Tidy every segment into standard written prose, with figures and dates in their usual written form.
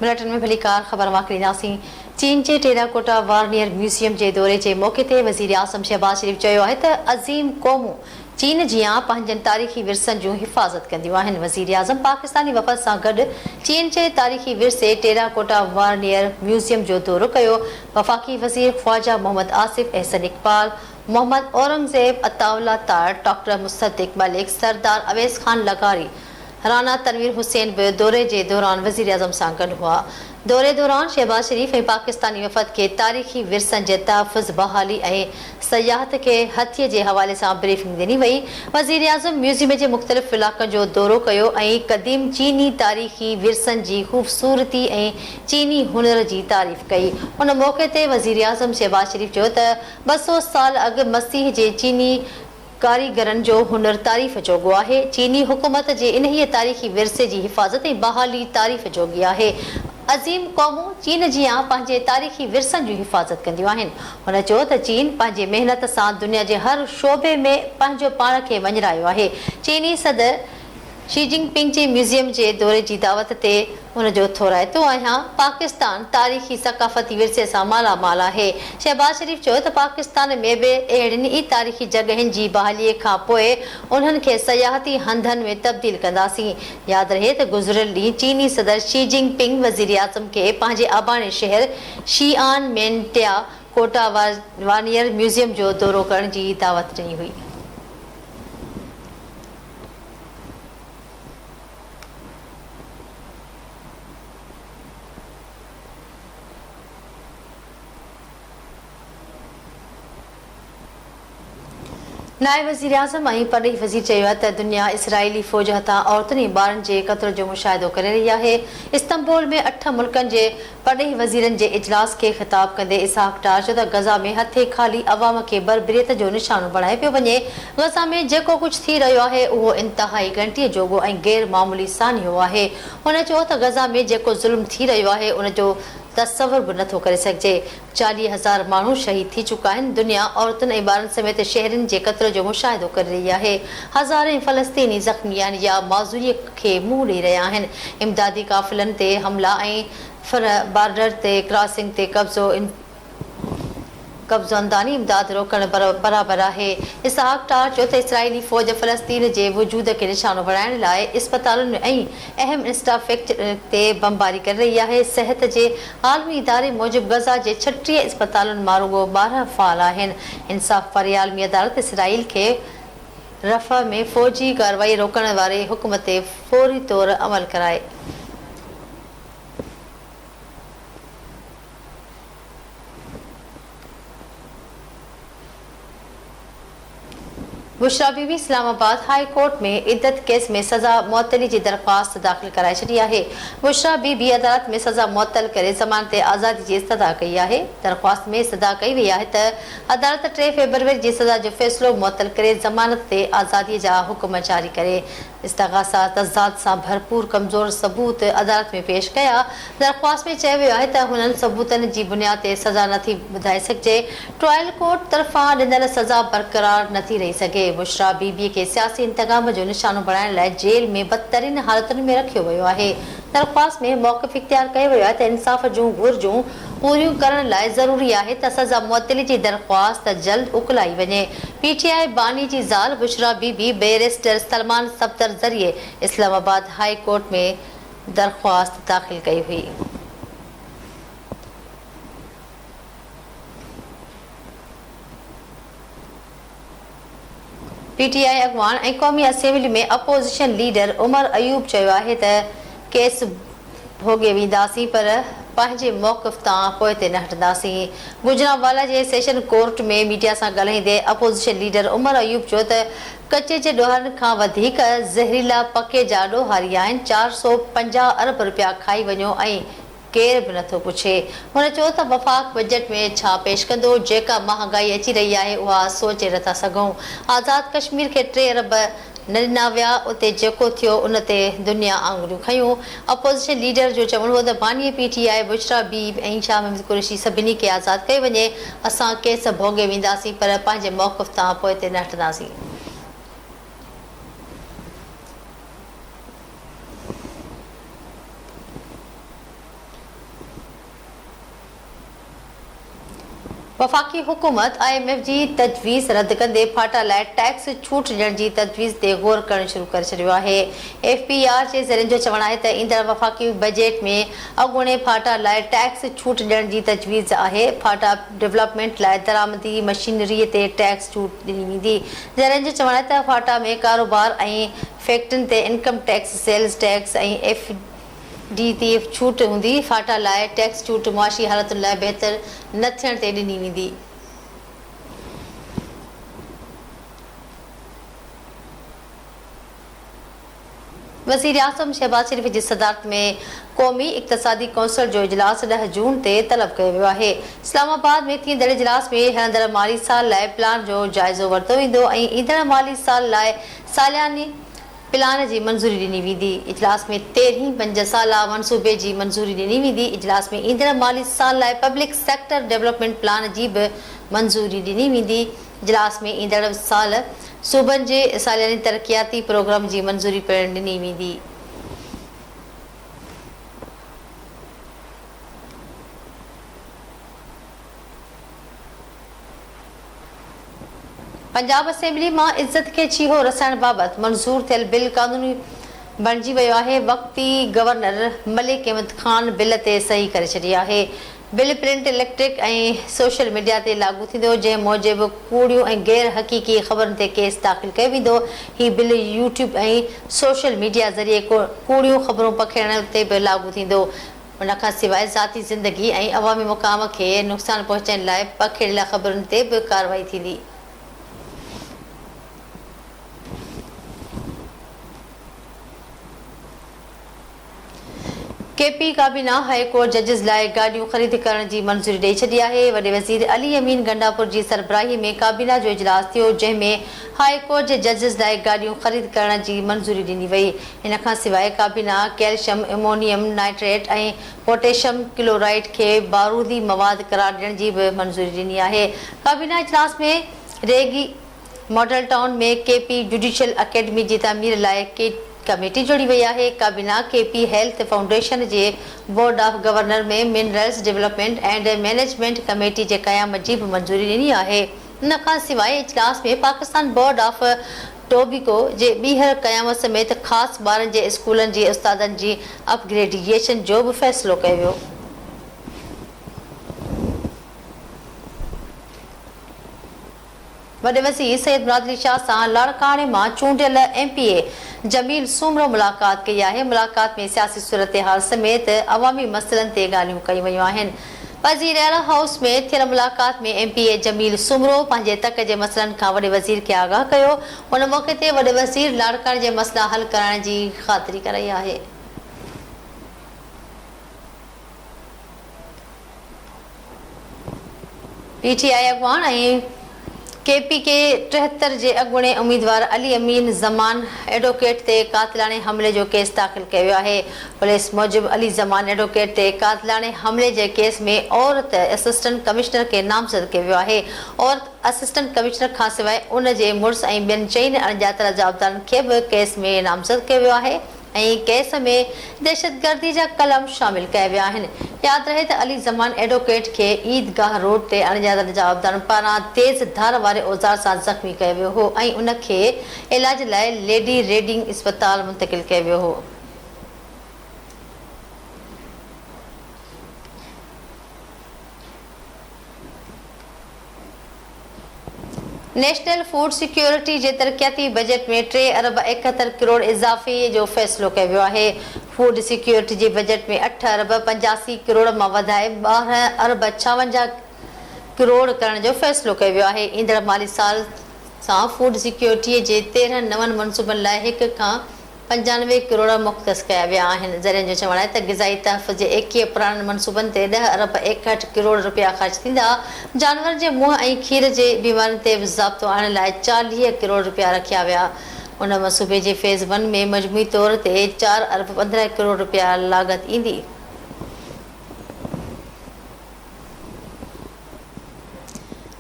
Bulletin में भली car ख़बर वाकरीदासीं। चीन के टेराकोटा वार्नियर म्यूज़ियम के दौरे के मौके ते वज़ीर आज़म शहबाज शरीफ चयो आहे त अज़ीम क़ौमूं चीन जियां पंहिंजनि तारीख़ी विरसनि जूं हिफ़ाज़त कंदियूं आहिनि। वज़ीर आज़म पाकिस्तानी वफ़द सां गॾु चीन जे तारीख़ी विरसे टेराकोटा वार्नियर म्यूज़ियम जो दौरो कयो। वफ़ाक़ी वज़ीर ख्वाजा मोहम्मद आसिफ, एहसन इक़बाल, मोहम्मद औरंगज़ेब अताउल्ला तार, डॉक्टर मुसद्दिक़ मलिक, सरदार अवैस खान लगारी, राना तनवीर हुसैन भी दौरे के दौरान वज़ीर आज़म सां गॾु हुआ। दौरे दौरान शहबाज शरीफ ऐं पाकिस्तानी वफ़द के तारीख़ी विरसनि जे तहफ़्फ़ुज़, बहाली ऐं सयाहत के हथीअ जे हवाले सां ब्रीफिंग ॾिनी वई। वज़ीर आज़म म्यूज़ियम जे मुख़्तलिफ़ इलाक़नि जो दौरो कयो ऐं क़दीम चीनी तारीख़ी विरसनि जी ख़ूबसूरती ऐं चीनी हुनर जी तारीफ़ कई। उन मौक़े ते वज़ीर आज़म शहबाज शरीफ चयो त 200 साल अॻु मसीह जे चीनी कारीगरनि जो हुनर तारीफ़ जोॻो आहे। चीनी हुकूमत जे इन्हीअ तारीख़ी विरसे जी हिफ़ाज़त ऐं बहाली तारीफ़ जोॻी आहे। अज़ीम क़ौमूं चीन जियां पंहिंजे तारीख़ी विरसनि जी हिफ़ाज़त कंदियूं आहिनि। हुन चयो त चीन पंहिंजे महिनत सां दुनिया जे हर शोबे में पंहिंजो पाण खे वञरायो आहे। चीनी सदर शी जिनपिंग जे म्यूज़ियम जे दौरे जी दावत ते उनजो थोराइतो आहियां। पाकिस्तान तारीख़ी सक़ाफ़ती विरसे सां मालामाल आहे। शहबाज शरीफ चयो त पाकिस्तान में बि अहिड़ियुनि ई तारीख़ी जॻहियुनि जी बहालीअ खां पोइ उन्हनि खे सयाहती हंधनि में तब्दील कंदासीं। यादि रहे त गुज़िरियल ॾींहुं चीनी सदर शी जिनपिंग वज़ीर आज़म खे पंहिंजे आबाणे शहर शीआन में टेराकोटा वार्नियर म्यूज़ियम जो दौरो करण जी दावत ॾिनी हुई। नायब वज़ीर आज़म ऐं परॾेही वज़ीर चयो आहे त दुनिया इसराइली फ़ौज हथां औरतुनि ऐं ॿारनि जे क़त्ल जो मुशाहिदो करे रही आहे। इस्तंबुल में 8 मुल्कनि जे परॾेही वज़ीरनि जे इजलास खे ख़िताब कंदे इसहाक डार चयो त गज़ा में हथे ख़ाली अवाम खे बरबरीत जो निशानो बणाए पियो वञे। गज़ा में जेको कुझु थी रहियो आहे उहो इंतिहाई ॻणितीअ जोॻो ऐं गैर मामूली सानियो आहे। हुन चयो त गज़ा में जेको ज़ुल्म थी रहियो आहे उनजो तसवुर बि नथो करे सघिजे। 40,000 माण्हू शहीद थी चुका आहिनि। दुनिया औरतुनि ऐं ॿारनि समेत शहरनि जे क़त्ल जो मुशाहिदो करे रही आहे। हज़ारे फ़लस्तीनी ज़ख़्मी आहिनि या माज़ूरीअ खे मुंहुं ॾेई रहिया आहिनि। इमदादी काफ़िलनि ते हमला ऐं बॉर्डर ते क्रॉसिंग ते कब्ज़ो अंदानी इमदाद रोकण बराबर आहे। इसहाक डार चयो त इसराइली फ़ौज फ़लस्तीन जे वजूद खे निशानो बणाइण लाइ इस्पतालुनि ऐं अहम इंफ्रास्ट्रक्चर ते बमबारी करे रही आहे। सिहत जे आलमी इदारे मूजिबि गज़ा जे 36 इस्पतालुनि मां रुॻो 12 फ़ाल आहिनि। इंसाफ़ वारी आलमी अदालत इसराइल खे रफ़ा में फ़ौजी कार्रवाई रोकण वारे हुकुम ते फ़ौरी तौर अमल कराए। बुशरा बीबी इस्लामाबाद हाई कोर्ट में इद्दत केस में सज़ा मुअत्तली जी दरख़्वास्त दाख़िल कराए छॾी आहे। बुशरा बीबी अदालत में सज़ा मुअत्तल करे ज़मानत आज़ादी जी इस्तदा कई आहे। दरख़्वास्त में इस्तदा कई वई आहे त अदालत 3 फ़रवरी जी सज़ा जो फ़ैसिलो मुअत्तल करे ज़मानत ते आज़ादीअ जा हुकुम जारी करे। इस्तग़ासा तज़ाद सां भरपूर कमज़ोर सबूत अदालत में पेश कया। दरख़्वास्त में चयो वियो आहे त हुननि सबूतनि जी बुनियाद ते सज़ा नथी ॿुधाए सघिजे। ट्रायल कोर्ट तरफ़ां ॾिनल सज़ा बरक़रार नथी रही सघे। बुशरा बीबीअ खे सियासी इंतकाम जो निशानो बणाइण लाइ जेल में बदतरीन हालतुनि में रखियो वियो आहे। दरख़्वास्त में मौक़िफ़ इख्तियार कयो वियो आहे त इंसाफ़ जूं घुरिजूं पूरियूं करण लाइ ज़रूरी आहे त सज़ा मुअत्तली जी दरख़्वास्त जल्द उकलाई वञे। PTI बानी जी ज़ाल बुशरा बीबी बैरिस्टर सलमान सफ़दर ज़रिए इस्लामाबाद हाई कोर्ट में दरख़्वास्त दाख़िल कई हुई। PTI अॻवान ऐं क़ौमी असेंबली में अपोज़िशन लीडर उमर अयूब चयो आहे त केस भोॻे वेंदासीं पर पंहिंजे मौक़िफ़ तां पोइ ते न हटंदासीं। गुजरांवाला जे सेशन कोर्ट में मीडिया सां ॻाल्हाईंदे अपोज़िशन लीडर उमर अयूब चयो त कचे जे ॾोहनि खां वधीक ज़हरीला पके जा ॾोहारी आहिनि। 450 अरब रुपया खाई वञो ऐं केर बि नथो पुछे। हुन चयो त वफ़ाक़ बजट में छा पेश कंदो। जेका महांगाई अची रही आहे उहा सोचे नथा सघूं। आज़ाद कश्मीर खे 3 अरब न ॾिना विया, उते जेको थियो उन ते दुनिया आङुरियूं खयूं। अपोज़िशन लीडर जो चवणो हो त बानी PTI बुशरा बीब ऐं शाह महमूद कुरैशी सभिनी खे आज़ादु कयो वञे। असां केस भोॻे वेंदासीं पर पंहिंजे मौक़िफ़ तां पोइ ते न हटंदासीं। वफ़ाक़ी हुकूमत IMF जी तजवीज़ रद्द कंदे फाटा लाइ टैक्स छूट ॾियण जी तजवीज़ ते गौर करणु शुरू करे छॾियो आहे। FPR जे ज़रिए जो चवणु आहे त ईंदड़ वफ़ाक़ी बजट में अॻूणे फाटा लाइ टैक्स छूट ॾियण जी तजवीज़ आहे। फाटा डेवलपमेंट लाइ दरामदी मशीनरीअ ते टैक्स छूट ॾिनी वेंदी। ज़रिए जो चवणु आहे त फाटा में कारोबार ऐं फैक्ट्रियुनि ते इनकम टैक्स, सेल्स टैक्स ऐं FD ते छूट हूंदी। फाटा लाइ टैक्स छूट मुआशी हालतुनि लाइ बहितर न थियण ते ॾिनी वेंदी। वज़ीर आज़म शहबाज शरीफ़ जी सदारत में क़ौमी इक़्तिसादी कौंसिल जो इजलास 10 जून ते तलब कयो वियो आहे। इस्लामाबाद में थींदड़ इजलास में हलंदड़ माली साल लाइ प्लान जो जाइज़ो वरितो वेंदो ऐं ईंदड़ माली साल लाइ सालियानी प्लान जी मंज़ूरी ॾिनी वेंदी। इजलास में 13 5 साला मनसूबे जी मंज़ूरी ॾिनी वेंदी। इजलास में ईंदड़ माली साल लाइ पब्लिक सेक्टर डेवलपमेंट प्लान जी बि मंज़ूरी ॾिनी वेंदी। इजलास में ईंदड़ साल सूबनि जे सालियानी तरक़ियाती प्रोग्राम जी मंज़ूरी पिणु ॾिनी वेंदी। पंजाब असेंबली मां इज़त खे छीहो रसाइण बाबति मंज़ूर थियल बिल क़ानूनी बणिजी वियो आहे। वक़्ती गवर्नर मलिक अहमद ख़ान बिल ते सही करे छॾी आहे। बिल प्रिंट, इलेक्ट्रिक ऐं सोशल मीडिया ते लागू थींदो, जंहिं मूजिबि कूड़ियूं ऐं गैर हक़ीक़ी ख़बरुनि ते केस दाख़िल कयो वेंदो। हीउ बिल यूट्यूब ऐं सोशल मीडिया ज़रिए कूड़ियूं ख़बरूं पखिड़ण ते बि लागू थींदो। उन खां सवाइ ज़ाती ज़िंदगी ऐं अवामी मुक़ाम खे नुक़सानु पहुचाइण लाइ पखिड़ियल ख़बरुनि ते बि कार्रवाई थींदी। KP काबीना हाई कोर्ट जजिस लाइ गाॾियूं ख़रीद करण जी मंज़ूरी ॾेई छॾी आहे। वॾे वज़ीर अली अमीन गंडापुर जी सरबराही में काबीना जो इजलास थियो, जंहिं में हाई कोर्ट जे जजिस लाइ गाॾियूं ख़रीद करण जी मंज़ूरी ॾिनी वई। इन खां सवाइ काबीना कैल्शियम, एमोनियम नाइट्रेट ऐं पोटेशियम क्लोराइड खे बारूदी मवाद करार ॾियण जी बि मंज़ूरी ॾिनी आहे। काबीना इजलास में रेगी मॉडल टाउन में KP जुडिशियल अकेडमी जी तामीर लाइ कमेटी जोड़ी वई आहे। काबीना KP हेल्थ फाउंडेशन जे बोर्ड ऑफ गवर्नर में minerals development and management committee जे क़याम जी बि मंज़ूरी ॾिनी आहे। इन खां सवाइ इजलास में पाकिस्तान बोर्ड ऑफ टोबैको जे ॿीहर क़याम समेत ख़ासि ॿारनि जे स्कूलनि जे उस्तादनि जी अपग्रेडेशन जो बि फ़ैसिलो कयो वियो। वॾे वज़ीर सैयद मुराद शाह सां लाड़काणे मां चूंडियल MPA जमील सूमरो मुलाक़ात कई आहे। मुलाक़ात में सियासी सूरतहाल समेत अवामी मसइलनि ते ॻाल्हियूं कयूं वयूं आहिनि। वज़ीर आला हाउस में थियल मुलाक़ात में MPA जमील सूमरो पंहिंजे तक जे मसइलनि खां वॾे वज़ीर खे आगाह कयो। उन मौक़े ते वॾे वज़ीर लाड़काणे जे मसइला हल करण जी ख़ातिरी कराई आहे। PTI अॻवान ऐं KP के 73 जे अॻूणे उम्मीदवार अली अमीन ज़मान एडवोकेट ते क़ातिलाने हमले जो केस दाख़िल कयो वियो आहे। पुलिस मूजिबि अली ज़मान एडवोकेट ते क़ातिलाने हमले जे केस में औरत असिस्टेंट कमिश्नर खे नामज़द कयो वियो आहे। औरत असिस्टेंट कमिश्नर खां सवाइ उन जे मुड़ुस ऐं ॿियनि 4 अणॼातल जवाबदारनि खे बि केस में नामज़द कयो वियो आहे ऐं केस में दहशतगर्दी जा कलम शामिल कया विया आहिनि। यादि रहे त अली ज़मान एडवोकेट खे ईदगाह रोड ते अणॼातल जवाबदारनि पारां तेज़ धार वारे औज़ार सां ज़ख़्मी कयो वियो हो ऐं उन खे इलाज लाइ लेडी रेडिंग इस्पताल मुंतक़िल कयो वियो हो। नेशनल फूड सिक्योरिटी जे तरक़ियाती बजट में 3 अरब 71 करोड़ इज़ाफ़े जो फ़ैसिलो कयो वियो आहे। फूड सिक्योरिटी जे बजट में 8 अरब 85 करोड़ मां वधाए 12 अरब 56 करोड़ करण जो फ़ैसिलो कयो वियो आहे। ईंदड़ माली साल सां फूड सिक्योरिटी जे 13 नवनि मनसूबनि लाइ 1 खां 95 करोड़ मुख़्तस कया विया आहिनि। ज़रिए जो चवणु आहे त ग़िज़ाई तहफ़्फ़ुज़ जे 21 पुराणनि मनसूबनि ते 10 अरब 61 करोड़ रुपया ख़र्च थींदा। जानवर जे मुंहं ऐं खीर जे बीमारियुनि ते बि ज़ाब्तो आणण लाइ 40 करोड़ रुपया रखिया विया। उन मनसूबे जे फ़ेज़ 1 में मजमूई तौर ते 4 अरब 15 करोड़ रुपया लाॻत ईंदी।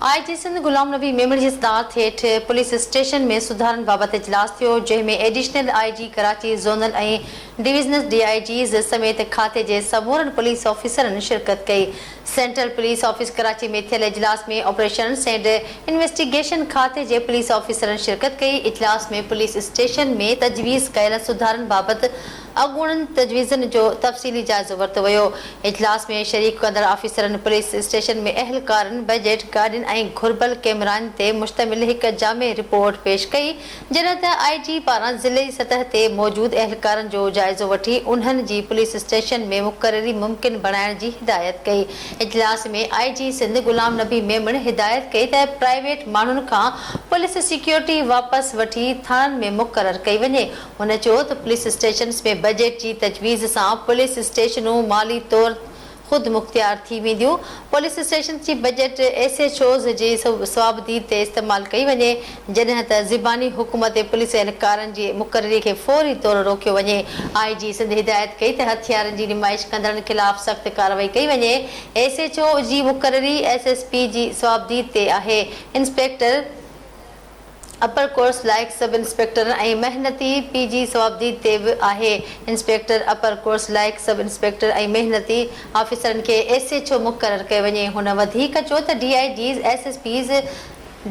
IG सिंध गुलाम नबी मेमण जी सदारत हेठि पुलिस स्टेशन में सुधारनि बाबति इजलास थियो, जंहिं में एडिशनल IG कराची, ज़ोनल ऐं डिविजनल DIGs समेत खाते जे समूरन पुलिस ऑफिसरनि शिरकत कई। सेंट्रल पुलिस ऑफिस कराची में थियल इजलास में ऑपरेशंस एंड इन्वेस्टिगेशन खाते जे पुलिस ऑफिसरनि शिरकत कई। इजलास में पुलिस स्टेशन में तजवीज़ कयल सुधारनि बाबति अॻूणनि तजवीज़नि जो तफ़सीली जाइज़ो वरितो वियो। इजलास में शरीक कंदड़ ऑफिसरनि पुलिस स्टेशन में अहलकारनि बजट गाॾियुनि ऐं घुर्बल कैमरानि ते मुश्तमिल हिक जामे रिपोर्ट पेश कई, जॾहिं त IG पारां ज़िले सतह ते मौजूद अहलकारनि जो जाइज़ो वठी उन्हनि जी पुलिस स्टेशन में मुक़ररी मुमकिन बणाइण जी हिदायत कई। इजलास में IG सिंध गुलाम नबी मेमण हिदायत कई त प्राइवेट माण्हुनि खां पुलिस सिक्योरिटी वापसि वठी थाननि में मुक़रर कई वञे। हुन चयो त पुलिस स्टेशन में बजट जी तजवीज़ सां पुलिस स्टेशनूं माली तौर खुद मुख्तियार थी वेंदियूं। पुलिस स्टेशन जी बजट SHOs जी सवाबदीद ते इस्तेमाल कई वञे, जॾहिं त ज़िबानी हुकुम ते पुलिस एहलकारनि जी मुक़ररी खे फौरी तौर रोकियो वञे। IG सिंध हिदायत कई त हथियारनि जी नुमाइश कंदड़नि ख़िलाफ़ सख़्त कार्रवाई कई वञे। SHO जी मुक़ररी SSP जी सवाबदीद ते आहे। Inspector upper course like sub inspector ऐं मेहनती PG सवाबदीद ते बि आहे। Inspector upper course like sub inspector ऐं मेहनती ऑफिसरनि खे SHO मुक़रर कयो वञे। हुन वधीक चयो त DIGs SSPs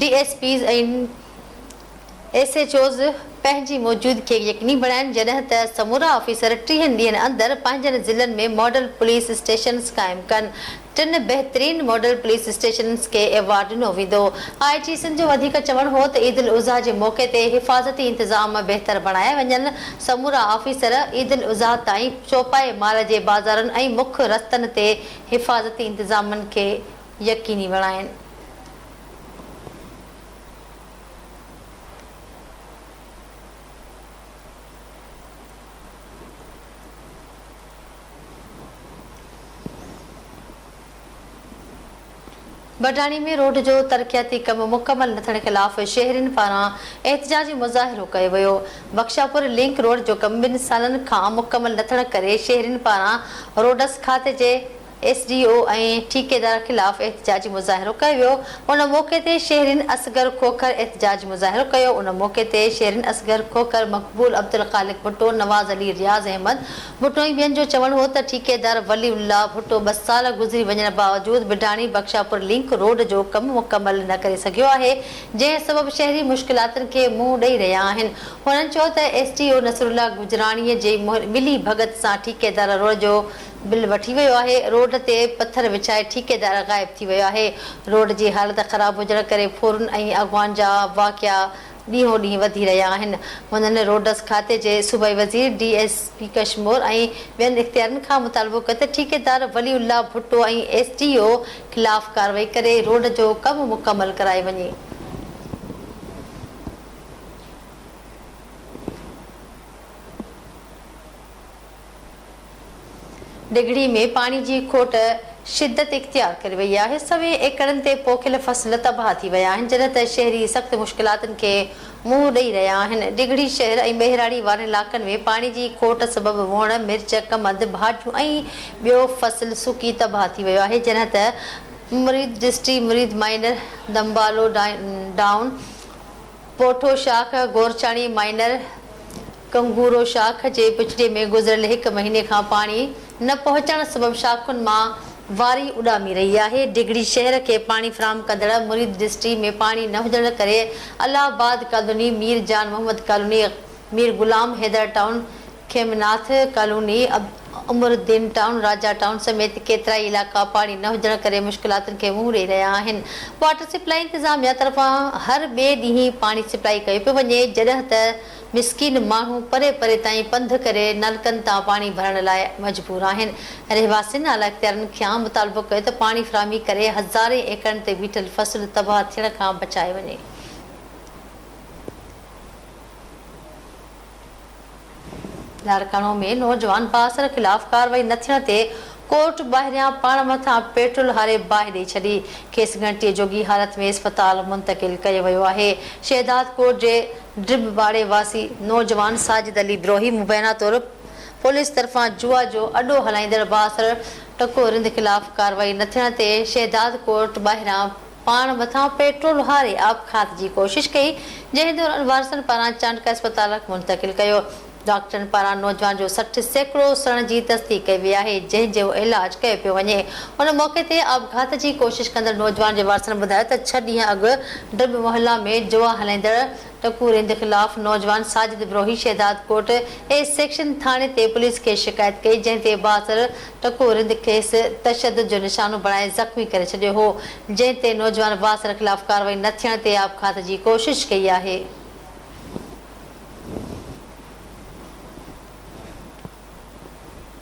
DSPs ऐं SHOs पंहिंजी मौजूदगी खे यकीनी बणाइनि, जॾहिं त समूरा ऑफिसर 30 ॾींहनि अंदरि पंहिंजनि ज़िलनि में मॉडल पुलिस स्टेशन्स क़ाइमु कनि। 3 बहितरीन मॉडल पुलिस स्टेशन्स खे एवार्ड ॾिनो वेंदो। IG सिंध जो वधीक चवणु हो त ईद उल उज़ा जे मौक़े ते हिफ़ाज़ती इंतज़ाम बहितर बणाया वञनि। समूरा ऑफिसर ईद उल उज़ा ताईं चौपाए माल जे बाज़ारनि ऐं मुख्य रस्तनि ते हिफ़ाज़ती इंतज़ामनि खे यकीनी बणाइनि। बडानी में रोड जो तरक़ियाती कम मुकमल न थियण ख़िलाफ़ शहरियुनि पारां एहतिजाजी मुज़ाहिरो कयो वियो। बख्शापुर लिंक रोड जो कम 2 सालनि खां मुकमल न थियण करे शहरियुनि पारां रोडस खाते जे SDO ऐं ठेकेदार ख़िलाफ़ एहतिजाजी मुज़ाहिरो कयो वियो। उन मौक़े ते शहरियुनि असगर खोखर एहतिजाजी मुज़ाहिरो कयो। उन मौक़े ते शहरियुनि असगर खोखर, मक़बूल, अब्दुल ख़ालिक भुट्टो, नवाज़ अली, रियाज़ अहमद भुट्टो ऐं ॿियनि जो चवणु हो त ठेकेदार वलीउल्लाह भुट्टो 2 साल गुज़री वञण बावजूदि बिडाणी बख्शापुर लिंक रोड जो कमु मुकमल न करे सघियो आहे, जंहिं सबबि शहरी मुश्किलातुनि खे मुंहुं ॾेई रहिया आहिनि। हुननि चयो त SDO नसरुल्लाह गुजराणीअ जे मिली भगत सां ठेकेदार रोड जो बिल वठी वियो आहे। रोड ते पत्थर विछाए ठेकेदार गायब थी वियो आहे। रोड जी हालत ख़राब हुजण करे फोरन ऐं अॻवान जा वाक़िया ॾींहों ॾींहुं वधी रहिया आहिनि। हुननि रोडस खाते जे सूबाई वज़ीर DSP कश्मीर ऐं ॿियनि इख़्तियारनि खां मुतालबो कयो त ठेकेदार वलीउल्लाह भुट्टो ऐं SDO ख़िलाफ़ कार्रवाई करे रोड जो कमु मुकमल कराए वञे। डिगड़ी में पानी जी खोट शिदत इख्तियार करे वई आहे। सवे एकड़नि ते पोखियल फसल तबाह थी विया आहिनि, जॾहिं त शहरी सख़्त मुश्किलातुनि खे मुंहुं ॾेई रहिया आहिनि। डिगड़ी शहर ऐं बहिराड़ी वारनि इलाक़नि में पाणी जी खोट सबबि वण, मिर्च, कमंद, भाॼियूं ऐं ॿियो फसल सुकी तबाह थी वियो आहे, जॾहिं त मुरीद डिस्ट्री, मुरीद माइनर, दंबालो डाउन, पोठो शाख, गोरचाणी माइनर, कंगूरो शाख जे पिछड़े में गुज़िरियल 1 महीने खां पाणी न पहुचण सबबि शाखुनि मां वारी उॾामी रही आहे। डिगड़ी शहर खे पाणी फराहम कंदड़ मुरीद डिस्ट्री में पाणी न हुजण करे अलाहाबाद कॉलोनी, मीर जान मोहम्मद कॉलोनी, मीर गुलाम हैदर टाउन, खेमनाथ कॉलोनी, उमरुद्दीन टाउन, राजा टाउन समेत केतिरा ई इलाइक़ा पाणी न हुजण करे मुश्किलातुनि खे मुंहुं ॾेई रहिया आहिनि। वाटर सप्लाई इंतिज़ामिया तरफ़ां हर ॿिए ॾींहुं पाणी सप्लाई कयो पियो वञे, जॾहिं त मिसकिन माण्हू परे परे ताईं पंधु करे नलकनि तां पाणी भरण लाइ मजबूर आहिनि। रहवासियुनि आला इख़्तियारनि खां मुतालबो कयो त पाणी फराहमी करे हज़ारे एकड़नि ते बीठल फसल तबाह थियण खां बचाए वञे। लाड़काणो में नौजवान बासर ख़िलाफ़ कार्रवाई न थियण ते कोर्ट ॿाहिरियां पाण मथां पेट्रोल हारे बाहि ॾेई छॾी। खेसि घंटीअ जोगी हालत में इस्पताल मुंतक़िल कयो वियो आहे। शहदाद कोट जे ड्रिब बाड़े वासी नौजवान साजिद अली द्रोही मुबैना तौर पुलिस तरफ़ां जुआ जो अॾो हलाईंदड़ बासर टको रिंद ख़िलाफ़ कार्रवाई न थियण ते शहदाद कोर्ट ॿाहिरियां पाण मथां पेट्रोल हारे आपघात जी कोशिश कई, जंहिं दौरान वारसनि पारां चांडका इस्पताल मुंतक़िल कयो। डॉक्टरनि पारां नौजवान जो 60 सैकड़ो सड़न जी तस्दीक कई वई आहे, जंहिंजो इलाज कयो पियो वञे। उन मौके ते आपघात जी कोशिश कंदड़ नौजवान जे वारसनि ॿुधायो त 6 ॾींहं अॻु डब मोहल्ला में जुआ हलाईंदड़ टकू रिंद ख़िलाफ़ नौजवान साजिद ब्रोही शहदाद कोट ए सेक्शन थाणे ते पुलिस खे शिकायत कई, जंहिं ते बासर टकू रिंद खेसि तशदुद जो निशानो बणाए ज़ख़्मी करे छॾियो हो, जंहिं ते नौजवान बासर ख़िलाफ़ कार्रवाई न थियण ते आपघात जी कोशिश कई आहे।